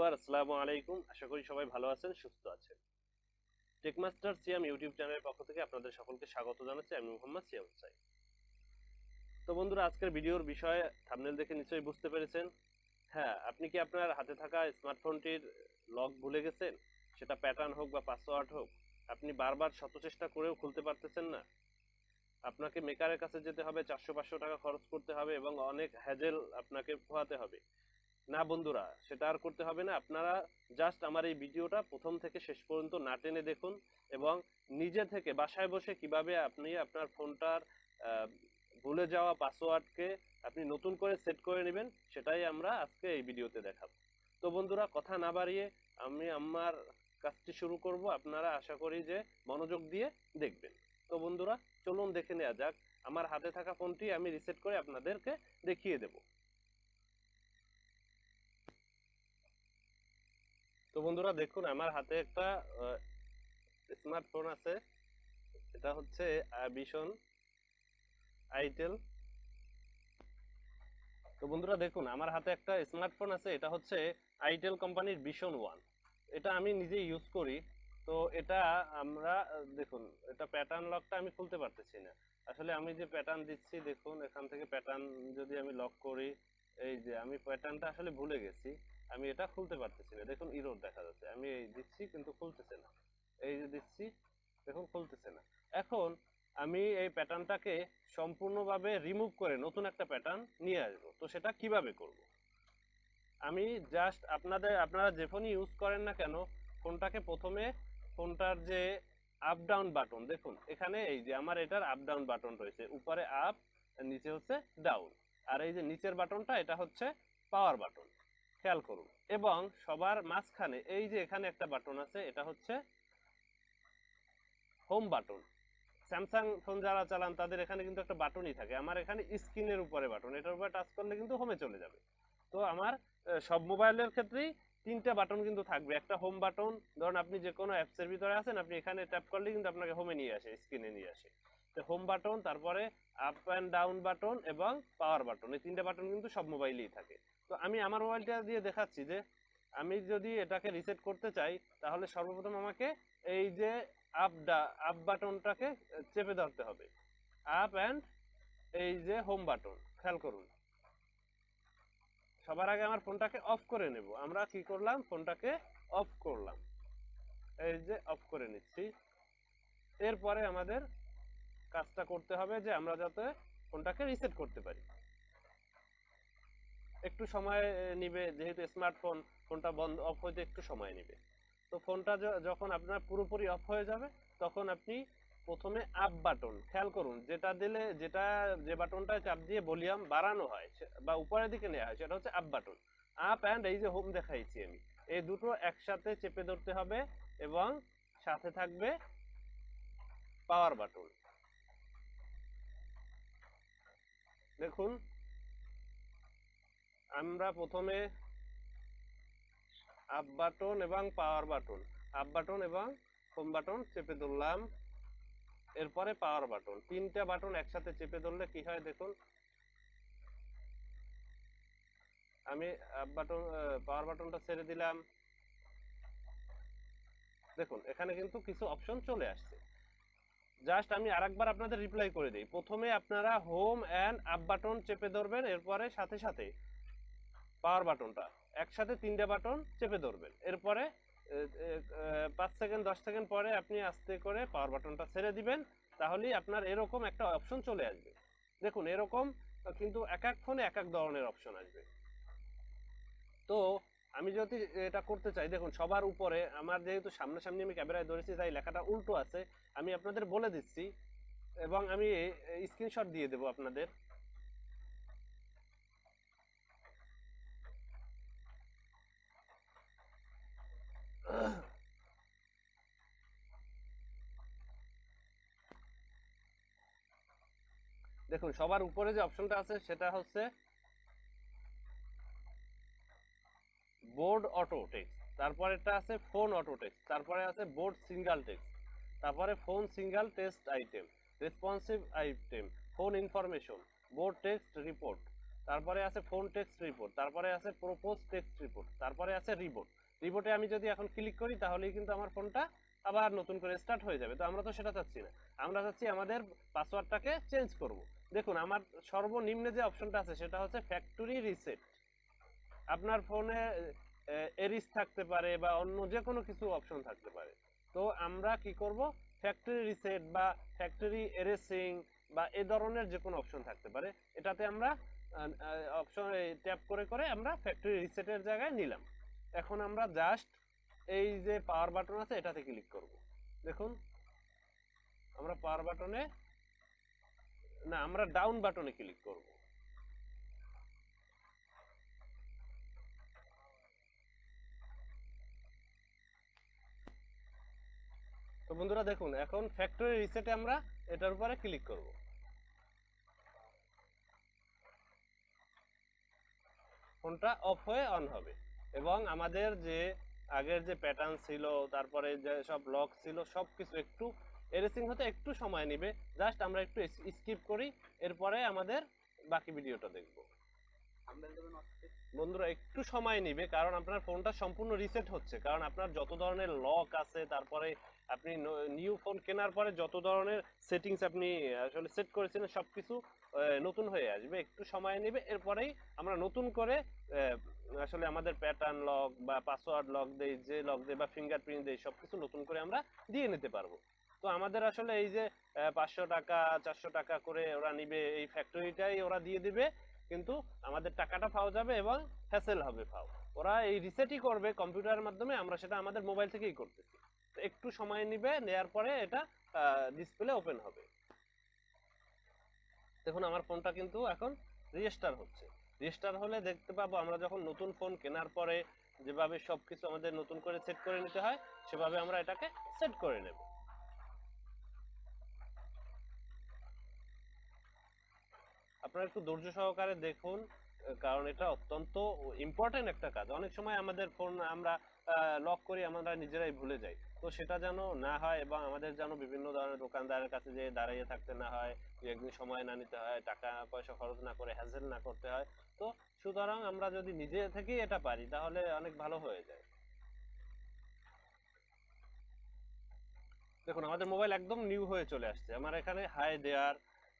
Viewer আসসালামু আলাইকুম। আশা করি সবাই ভালো আছেন, সুস্থ আছেন। টেক মাস্টার সিয়াম ইউটিউব চ্যানেলের পক্ষ থেকে আপনাদের সকলকে স্বাগত জানাচ্ছি। আমি মোহাম্মদ সিয়াম। তো বন্ধুরা, আজকের ভিডিওর বিষয়ে থাম্বনেল দেখে নিশ্চয়ই বুঝতে পেরেছেন। হ্যাঁ, আপনি কি আপনার হাতে থাকা স্মার্টফোনটির লক ভুলে গেছেন? সেটা প্যাটার্ন হোক বা পাসওয়ার্ড হোক, আপনি বারবার শত চেষ্টা করেও খুলতে পারতেছেন না। আপনাকে মেকারের কাছে যেতে হবে, 400-500 টাকা খরচ করতে হবে এবং অনেক হ্যাজেল আপনাকে পোহাতে হবে। না বন্ধুরা, সেটা আর করতে হবে না। আপনারা জাস্ট আমার এই ভিডিওটা প্রথম থেকে শেষ পর্যন্ত না টেনে দেখুন এবং নিজে থেকে বাসায় বসে কিভাবে আপনি আপনার ফোনটার ভুলে যাওয়া পাসওয়ার্ডকে আপনি নতুন করে সেট করে নেবেন, সেটাই আমরা আজকে এই ভিডিওতে দেখাবো। তো বন্ধুরা, কথা না বাড়িয়ে আমি আমার কাজটি শুরু করব। আপনারা আশা করি যে মনোযোগ দিয়ে দেখবেন। তো বন্ধুরা, চলুন দেখে নেওয়া যাক। আমার হাতে থাকা ফোনটি আমি রিসেট করে আপনাদেরকে দেখিয়ে দেব। তো বন্ধুরা দেখুন, আমার হাতে একটা স্মার্টফোন আছে। এটা হচ্ছে ভিশন আইটেল। তো বন্ধুরা দেখুন, আমার হাতে একটা স্মার্টফোন আছে। এটা হচ্ছে আইটেল কোম্পানির ভিশন 1। এটা আমি নিজে ইউজ করি। তো এটা আমরা দেখুন, এটা প্যাটার্ন লকটা আমি খুলতে পারতেছি না। আসলে আমি যে প্যাটার্ন দিচ্ছি, দেখুন এখান থেকে প্যাটার্ন যদি আমি লক করি, এই যে আমি প্যাটার্নটা আসলে ভুলে গেছি, আমি এটা খুলতে পারতেছি না। দেখুন ইরর দেখা যাচ্ছে। আমি এই দিচ্ছি কিন্তু খুলতেছে না। এই যে দিচ্ছি, দেখুন খুলতেছে না। এখন আমি এই প্যাটার্নটাকে সম্পূর্ণভাবে রিমুভ করে নতুন একটা প্যাটার্ন নিয়ে আসবো। তো সেটা কিভাবে করব? আমি জাস্ট আপনারা যে ফোনই ইউজ করেন না কেন, ফোনটাকে প্রথমে ফোনটার যে আপ ডাউন বাটন, দেখুন এখানে এই যে আমার এটার আপ ডাউন বাটন রয়েছে, উপরে আপ, নিচে হচ্ছে ডাউন। আর এই যে নিচের বাটনটা, এটা হচ্ছে পাওয়ার বাটন, খেয়াল করুন। এবং সবার মাঝখানে এই যে এখানে একটা বাটন আছে, এটা হচ্ছে হোম বাটন। স্যামসাং ফোন যারা চালান তাদের এখানে কিন্তু একটা বাটনই থাকে। আমার এখানে স্ক্রিনের উপরে বাটন, এটার উপরে টাচ করলে কিন্তু হোমে চলে যাবে। তো আমার সব মোবাইলের ক্ষেত্রেই তিনটা বাটন কিন্তু থাকবে। একটা হোম বাটন, ধরুন আপনি যে কোনো অ্যাপসের ভিতরে আছেন, আপনি এখানে ট্যাপ করলে কিন্তু আপনাকে হোমে নিয়ে আসে, স্ক্রিনে নিয়ে আসে। তো হোম বাটন, তারপরে আপ অ্যান্ড ডাউন বাটন এবং পাওয়ার বাটন, এই তিনটা বাটন কিন্তু সব মোবাইলেই থাকে। তো আমি আমার মোবাইলটা দিয়ে দেখাচ্ছি যে আমি যদি এটাকে রিসেট করতে চাই, তাহলে সর্বপ্রথম আমাকে এই যে আপ বাটনটাকে চেপে ধরতে হবে, আপ অ্যান্ড এই যে হোম বাটন, খেয়াল করুন। সবার আগে আমার ফোনটাকে অফ করে নেব। আমরা কি করলাম, ফোনটাকে অফ করলাম, এই যে অফ করে নিচ্ছি। এরপরে আমাদের কাজটা করতে হবে যে আমরা যাতে ফোনটাকে রিসেট করতে পারি। একটু সময় নিবে, যেহেতু স্মার্টফোন, ফোনটা বন্ধ অফ হইতে একটু সময় নেবে। তো ফোনটা যখন আপনার পুরোপুরি অফ হয়ে যাবে, তখন আপনি প্রথমে আপ বাটন, খেয়াল করুন, যে বাটনটা চাপ দিয়ে ভলিউম বাড়ানো হয় বা উপরের দিকে নেওয়া হয়, সেটা হচ্ছে আপ বাটন। আপ অ্যান্ড এই যে হোম দেখাইছি আমি, এই দুটো একসাথে চেপে ধরতে হবে এবং সাথে থাকবে পাওয়ার বাটন। দেখুন, আমরা প্রথমে আপ বাটন এবং পাওয়ার বাটন, আপ বাটন এবং হোম বাটন চেপে ধরলাম। এরপরে পাওয়ার বাটন, তিনটা বাটন একসাথে চেপে ধরলে কি হয় দেখুন। আমি আপ বাটন, পাওয়ার বাটনটা ছেড়ে দিলাম। দেখুন এখানে কিন্তু কিছু অপশন চলে আসছে। জাস্ট আমি আরেকবার আপনাদের রিপ্লাই করে দিই। প্রথমে আপনারা হোম অ্যান্ড আপ বাটন চেপে ধরবেন, এরপরে সাথে সাথে পাওয়ার বাটনটা, একসাথে তিনটা বাটন চেপে ধরবেন। এরপরে 5 সেকেন্ড 10 সেকেন্ড পরে আপনি আস্তে করে পাওয়ার বাটনটা ছেড়ে দিবেন। তাহলেই আপনার এরকম একটা অপশন চলে আসবে। দেখুন এরকম কিন্তু এক এক ফোনে এক এক ধরনের অপশন আসবে। তো আমি যদি এটা করতে চাই, দেখুন সবার উপরে আমার, যেহেতু সামনাসামনি আমি ক্যামেরায় ধরেছি তাই লেখাটা উল্টো আছে, আমি আপনাদের বলে দিচ্ছি এবং আমি স্ক্রিনশট দিয়ে দেবো আপনাদের। দেখুন সবার উপরে যে অপশনটা আছে সেটা হচ্ছে বোর্ড অটো টেক্সট, তারপরে এটা আছে ফোন অটো টেক্সট, তারপরে আছে বোর্ড সিঙ্গেল টেক্সট, তারপরে phone single text item, responsive item, phone information, board text report, তারপরে আছে ফোন টেক্সট রিপোর্ট, তারপরে আছে প্রপোজ টেক্সট রিপোর্ট, তারপরে আছে রিপোর্ট। রিবোটে আমি যদি এখন ক্লিক করি তাহলেই কিন্তু আমার ফোনটা আবার নতুন করে স্টার্ট হয়ে যাবে। তো আমরা তো সেটা চাচ্ছি না, আমরা চাচ্ছি আমাদের পাসওয়ার্ডটাকে চেঞ্জ করব। দেখুন আমার সর্বনিম্নে যে অপশনটা আছে সেটা হচ্ছে ফ্যাক্টরি রিসেট। আপনার ফোনে এরিস থাকতে পারে বা অন্য যে কোনো কিছু অপশন থাকতে পারে। তো আমরা কি করব, ফ্যাক্টরি রিসেট বা ফ্যাক্টরি এরেসিং বা এই ধরনের যে কোনো অপশন থাকতে পারে, এটাতে আমরা অপশন ট্যাপ করে করে আমরা ফ্যাক্টরি রিসেটের জায়গায় নিলাম। এখন আমরা জাস্ট এই যে পাওয়ার বাটন আছে এটাতে ক্লিক করব। দেখুন আমরা পাওয়ার বাটনে না, আমরা ডাউন বাটনে ক্লিক করব। তো বন্ধুরা দেখুন এখন ফ্যাক্টরি রিসেটে আমরা এটার উপরে ক্লিক করব। ফোনটা অফ হয়ে অন হবে এবং আমাদের যে আগের যে প্যাটার্ন ছিল, তারপরে যে সব লক ছিল, সব কিছু একটু এরেসিং হতে একটু সময় নেবে। জাস্ট আমরা একটু স্কিপ করি, এরপরে আমাদের বাকি ভিডিওটা দেখব। বন্ধুরা একটু সময় নেবে কারণ আপনার ফোনটা সম্পূর্ণ রিসেট হচ্ছে, কারণ আপনার যত ধরনের লক আছে, তারপরে আপনি নিউ ফোন কেনার পরে যত ধরনের সেটিংস আপনি আসলে সেট করেছিলেন সবকিছু নতুন হয়ে আসবে, একটু সময় নেবে। এরপরেই আমরা নতুন করে আসলে আমাদের প্যাটার্ন লক বা পাসওয়ার্ড লক দেই, যে লক দেই বা ফিঙ্গারপ্রিন্ট দেই, সবকিছু নতুন করে আমরা দিয়ে নিতে পারবো। তো আমাদের আসলে এই যে 500 টাকা 400 টাকা করে ওরা নিবে, এই ফ্যাক্টরিটাই ওরা দিয়ে দিবে, কিন্তু আমাদের টাকাটা পাওয়া যাবে এবং হ্যাসেল হবে পাও। ওরা এই রিসেটই করবে কম্পিউটারের মাধ্যমে, আমরা সেটা আমাদের মোবাইল থেকেই করতেছি। তো একটু সময় নিবে, নেয়ার পরে এটা ডিসপ্লে ওপেন হবে। দেখুন আমার ফোনটা কিন্তু এখন রেজিস্টার হচ্ছে। রেজিস্টার হলে দেখতে পাবো আমরা যখন নতুন ফোন কেনার পরে যেভাবে সবকিছু আমাদের নতুন করে সেট করে নিতে হয়, সেভাবে আমরা এটাকে সেট করে নেব। আপনারা একটু ধৈর্য সহকারে দেখুন, কারণ এটা অত্যন্ত ইম্পর্টেন্ট একটা কাজ। অনেক সময় আমাদের ফোন আমরা লক করি, আমরা নিজেরাই ভুলে যাই। তো সেটা যেন না হয় এবং আমাদের যেন বিভিন্ন ধরনের দোকানদারের কাছে যে দাঁড়িয়ে থাকতে না হয়, একদিন সময় না নিতে হয়, টাকা পয়সা খরচ না করে হ্যাসেল না করতে হয়। তো সুতরাং আমরা যদি নিজে থেকেই এটা পারি তাহলে অনেক ভালো হয়ে যায়। দেখুন আমাদের মোবাইল একদম নিউ হয়ে চলে আসছে। আমার এখানে হাই দেয়ার,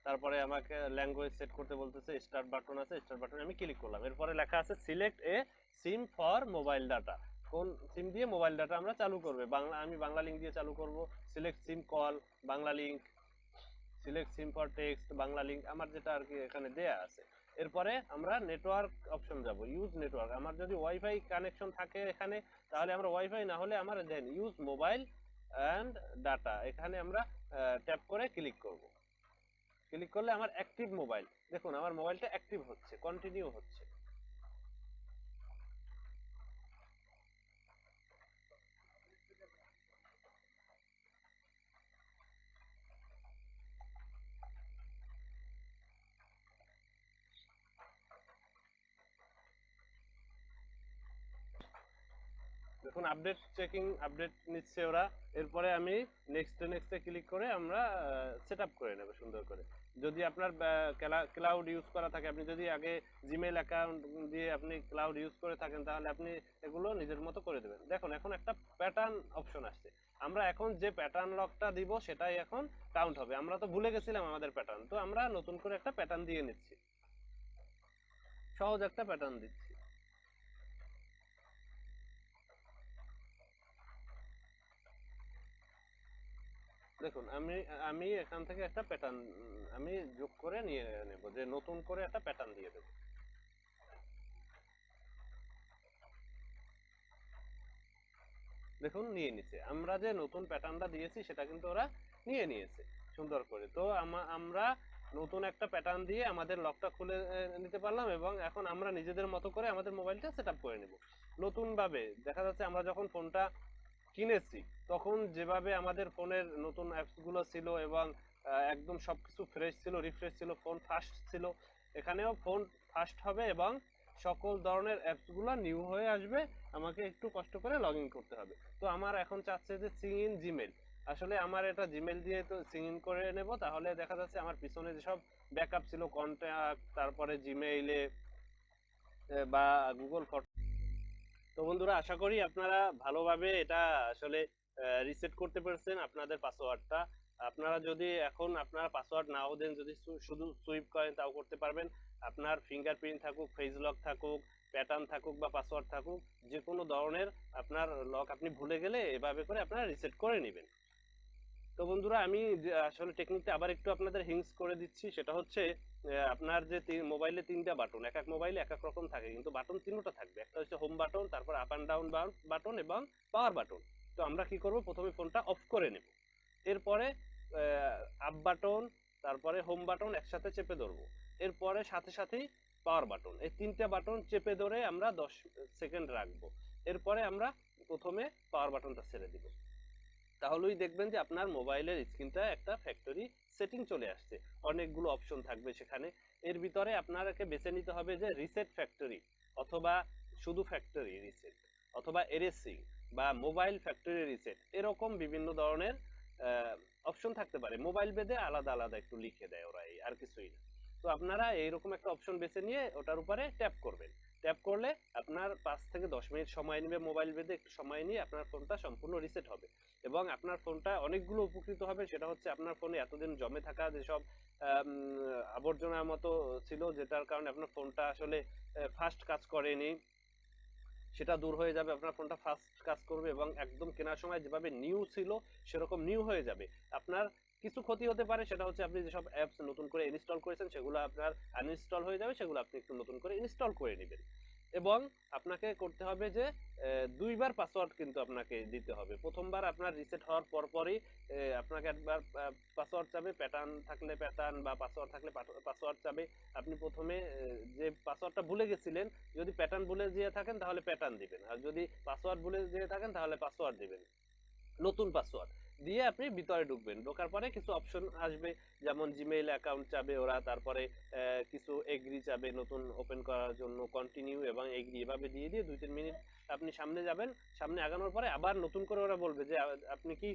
তারপরে আমাকে ল্যাঙ্গুয়েজ সেট করতে বলতেছে, স্টার্ট বাটন আছে, স্টার্ট বাটনে আমি ক্লিক করলাম। এরপরে লেখা আছে select A SIM for mobile data. কোন সিম দিয়ে মোবাইল ডাটা আমরা চালু করবে, বাংলা, আমি বাংলা লিঙ্ক দিয়ে চালু করব। Select SIM call, Bangla link. Select SIM for text, Bangla link, আমার যেটা আর কি এখানে দেয়া আছে। এরপরে আমরা নেটওয়ার্ক অপশন যাব, ইউজ নেটওয়ার্ক। আমার যদি ওয়াইফাই কানেকশন থাকে এখানে তাহলে আমরা ওয়াইফাই, না হলে আমার then use mobile and data, এখানে আমরা ট্যাপ করে ক্লিক করব। ক্লিক করলে আমার অ্যাক্টিভ মোবাইল, দেখুন আমার মোবাইলটা অ্যাক্টিভ হচ্ছে, কন্টিনিউ হচ্ছে। দেখুন আপডেট চেকিং, আপডেট নিচ্ছে ওরা। এরপরে আমি নেক্সটে ক্লিক করে আমরা সেটআপ করে নেব সুন্দর করে। যদি আপনার ক্লাউড ইউজ করা থাকে, আপনি যদি আগে জিমেইল অ্যাকাউন্ট দিয়ে আপনি ক্লাউড ইউজ করে থাকেন, তাহলে আপনি এগুলো নিজের মতো করে দেবেন। দেখুন এখন একটা প্যাটার্ন অপশন আসছে, আমরা এখন যে প্যাটার্ন লকটা দিব সেটাই এখন কাউন্ট হবে। আমরা তো ভুলে গেছিলাম আমাদের প্যাটার্ন, তো আমরা নতুন করে একটা প্যাটার্ন দিয়ে নিচ্ছি, সহজ একটা প্যাটার্ন দিচ্ছি। দেখুন আমি আমি এখান থেকে একটা প্যাটার্ন আমি যোগ করে নিয়ে নেব, যে নতুন করে একটা প্যাটার্ন দিয়ে দেব। দেখুন নিয়ে নিছে, আমরা যে নতুন প্যাটার্নটা দিয়েছি সেটা কিন্তু ওরা নিয়ে নিয়েছে সুন্দর করে। তো আমরা নতুন একটা প্যাটার্ন দিয়ে আমাদের লকটা খুলে নিতে পারলাম এবং এখন আমরা নিজেদের মতো করে আমাদের মোবাইলটা সেট আপ করে নেব নতুন ভাবে। দেখা যাচ্ছে আমরা যখন ফোনটা কিনেছি তখন যেভাবে আমাদের ফোনের নতুন অ্যাপস গুলো ছিল এবং একদম সবকিছু ফ্রেশ ছিল, রিফ্রেশ ছিল, ফোন ফাস্ট ছিল, এখানেও ফোন ফাস্ট হবে এবং সকল ধরনের অ্যাপস গুলো নিউ হয়ে আসবে। আমাকে একটু কষ্ট করে লগ ইন করতে হবে। তো আমার এখন চাচ্ছে যে সিং ইন জিমেল, আসলে আমার এটা জিমেল দিয়ে তো সিং ইন করে নেব, তাহলে দেখা যাচ্ছে আমার পিছনে যেসব ব্যাকআপ ছিল, কন্ট্যাক্ট, তারপরে জিমেইলে বা গুগল ফটো, তো বন্ধুরা, আশা করি আপনারা ভালোভাবে এটা আসলে রিসেট করতে পেরেছেন আপনাদের পাসওয়ার্ডটা। আপনারা যদি এখন আপনারা পাসওয়ার্ড নাও দেন, যদি শুধু সুইপ করেন তাও করতে পারবেন। আপনার ফিঙ্গারপ্রিন্ট থাকুক, ফেস লক থাকুক, প্যাটার্ন থাকুক বা পাসওয়ার্ড থাকুক, যে কোনো ধরনের আপনার লক আপনি ভুলে গেলে এভাবে করে আপনারা রিসেট করে নেবেন। তো বন্ধুরা, আমি আসলে টেকনিকটা আবার একটু আপনাদের হিংস করে দিচ্ছি। সেটা হচ্ছে আপনার যে মোবাইলে তিনটা বাটন, এক এক মোবাইলে এক এক রকম থাকে, কিন্তু বাটন তিনটা থাকবে। একটা হচ্ছে হোম বাটন, তারপর আপ অ্যান্ড ডাউন বাটন এবং পাওয়ার বাটন। তো আমরা কি করব, প্রথমে ফোনটা অফ করে নেব, এরপরে আপ বাটন তারপরে হোম বাটন একসাথে চেপে ধরবো, এরপরে সাথে সাথেই পাওয়ার বাটন। এই তিনটা বাটন চেপে ধরে আমরা 10 সেকেন্ড রাখবো, এরপরে আমরা প্রথমে পাওয়ার বাটনটা ছেড়ে দিব। তাহলেই দেখবেন যে আপনার মোবাইলের স্ক্রিনটা একটা ফ্যাক্টরি সেটিং চলে আসছে, অনেকগুলো অপশন থাকবে সেখানে। এর ভিতরে আপনাকে বেছে নিতে হবে যে রিসেট ফ্যাক্টরি, অথবা শুধু ফ্যাক্টরি রিসেট, অথবা এরেসিং, বা মোবাইল ফ্যাক্টরি রিসেট, এরকম বিভিন্ন ধরনের অপশন থাকতে পারে। মোবাইল ভেদে আলাদা আলাদা একটু লিখে দেয় ওরা, এই আর কিছুই না। তো আপনারা এইরকম একটা অপশন বেছে নিয়ে ওটার উপরে ট্যাপ করবেন। ট্যাপ করলে আপনার 5 থেকে 10 মিনিট সময় নেবে, মোবাইল ভেদে একটু সময় নিয়ে আপনার ফোনটা সম্পূর্ণ রিসেট হবে। এবং আপনার ফোনটা অনেকগুলো উপকৃত হবে। সেটা হচ্ছে আপনার ফোনে এতদিন জমে থাকা যেসব আবর্জনার মতো ছিল, যেটার কারণে আপনার ফোনটা আসলে ফাস্ট কাজ করেনি, সেটা দূর হয়ে যাবে। আপনার ফোনটা ফাস্ট কাজ করবে এবং একদম কেনার সময় যেভাবে নিউ ছিল সেরকম নিউ হয়ে যাবে। আপনার কিছু ক্ষতি হতে পারে, সেটা হচ্ছে আপনি যেসব অ্যাপস নতুন করে ইনস্টল করেছেন সেগুলো আপনার আনইনস্টল হয়ে যাবে, সেগুলো আপনি একটু নতুন করে ইনস্টল করে নেবেন। এবং আপনাকে করতে হবে যে 2বার পাসওয়ার্ড কিন্তু আপনাকে দিতে হবে। প্রথমবার আপনার রিসেট হওয়ার পরপরই আপনাকে একবার পাসওয়ার্ড চাবে, প্যাটার্ন থাকলে প্যাটার্ন বা পাসওয়ার্ড থাকলে পাসওয়ার্ড চাবে। আপনি প্রথমে যে পাসওয়ার্ডটা ভুলে গেছিলেন, যদি প্যাটার্ন ভুলে যেয়ে থাকেন তাহলে প্যাটার্ন দিবেন, আর যদি পাসওয়ার্ড ভুলে যেয়ে থাকেন তাহলে পাসওয়ার্ড দিবেন, নতুন পাসওয়ার্ড দিয়ে আপনি ভিতরে ঢুকবেন। ঢোকার পরে কিছু অপশন আসবে, যেমন জিমেইল অ্যাকাউন্ট চাবে ওরা, তারপরে কিছু এগ্রি চাবে নতুন ওপেন করার জন্য, কন্টিনিউ এবং এগ্রি এভাবে দিয়ে দিয়ে 2-3 মিনিট আপনি সামনে যাবেন। সামনে আগানোর পরে আবার নতুন করে ওরা বলবে যে আপনি কি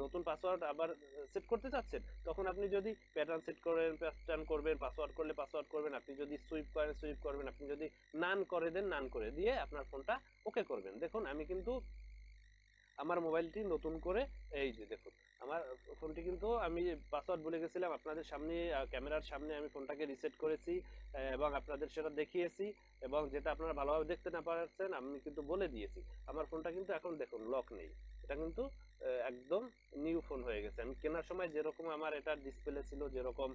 নতুন পাসওয়ার্ড আবার সেট করতে চাচ্ছেন। তখন আপনি যদি প্যাটার্ন সেট করেন প্যাটার্ন করবেন, পাসওয়ার্ড করলে পাসওয়ার্ড করবেন, আপনি যদি সুইপ করেন সুইপ করবেন, আপনি যদি নান করে দেন নান করে দিয়ে আপনার ফোনটা ওকে করবেন। দেখুন আমি কিন্তু আমার মোবাইলটি নতুন করে, এই যে দেখুন আমার ফোনটি কিন্তু আমি পাসওয়ার্ড ভুলে গেছিলাম, আপনাদের সামনে ক্যামেরার সামনে আমি ফোনটাকে রিসেট করেছি এবং আপনাদের সেটা দেখিয়েছি। এবং যেটা আপনারা ভালোভাবে দেখতে না পারছেন আমি কিন্তু বলে দিয়েছি। আমার ফোনটা কিন্তু এখন দেখুন লক নেই, এটা কিন্তু একদম নিউ ফোন হয়ে গেছে। আমি কেনার সময় যেরকম আমার এটার ডিসপ্লে ছিল, যেরকম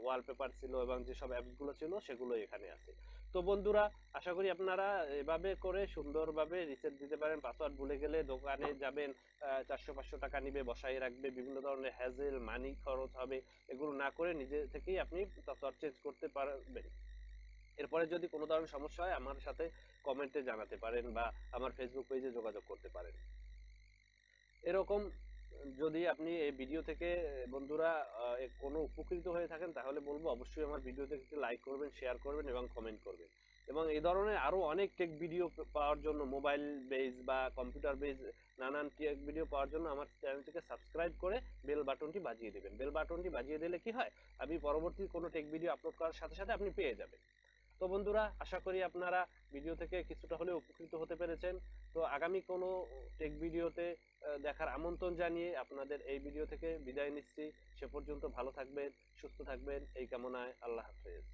ওয়ালপেপার ছিল এবং যেসব অ্যাপসগুলো ছিল সেগুলো এখানে আছে। তো বন্ধুরা, আশা করি আপনারা এভাবে করে সুন্দরভাবে রিসেট দিতে পারেন। পাসওয়ার্ড ভুলে গেলে দোকানে যাবেন, 400-500 টাকা নিবে, বসাই রাখবে, বিভিন্ন ধরনের হ্যাজেল মানি খরচ হবে। এগুলো না করে নিজে থেকেই আপনি পাসওয়ার্ড চেঞ্জ করতে পারবেন। এরপরে যদি কোনো ধরনের সমস্যা হয় আমার সাথে কমেন্টে জানাতে পারেন বা আমার ফেসবুক পেজে যোগাযোগ করতে পারেন। এরকম যদি আপনি এই ভিডিও থেকে বন্ধুরা কোনো উপকৃত হয়ে থাকেন তাহলে বলবো অবশ্যই আমার ভিডিওতে একটু লাইক করবেন, শেয়ার করবেন এবং কমেন্ট করবেন। এবং এই ধরনের আরো অনেক টেক ভিডিও পাওয়ার জন্য, মোবাইল বেস বা কম্পিউটার বেস নানান টেক ভিডিও পাওয়ার জন্য আমার চ্যানেলটিকে সাবস্ক্রাইব করে বেল বাটনটি বাজিয়ে দেবেন। বেল বাটনটি বাজিয়ে দিলে কি হয়, আমি পরবর্তী কোনো টেক ভিডিও আপলোড করার সাথে সাথে আপনি পেয়ে যাবেন। তো বন্ধুরা, আশা করি আপনারা ভিডিও থেকে কিছুটা হলেও উপকৃত হতে পেরেছেন। তো আগামী কোনো টেক ভিডিওতে দেখার আমন্ত্রণ জানিয়ে আপনাদের এই ভিডিও থেকে বিদায় নিচ্ছি। সে পর্যন্ত ভালো থাকবেন, সুস্থ থাকবেন এই কামনায়। আল্লাহ হাফেজ।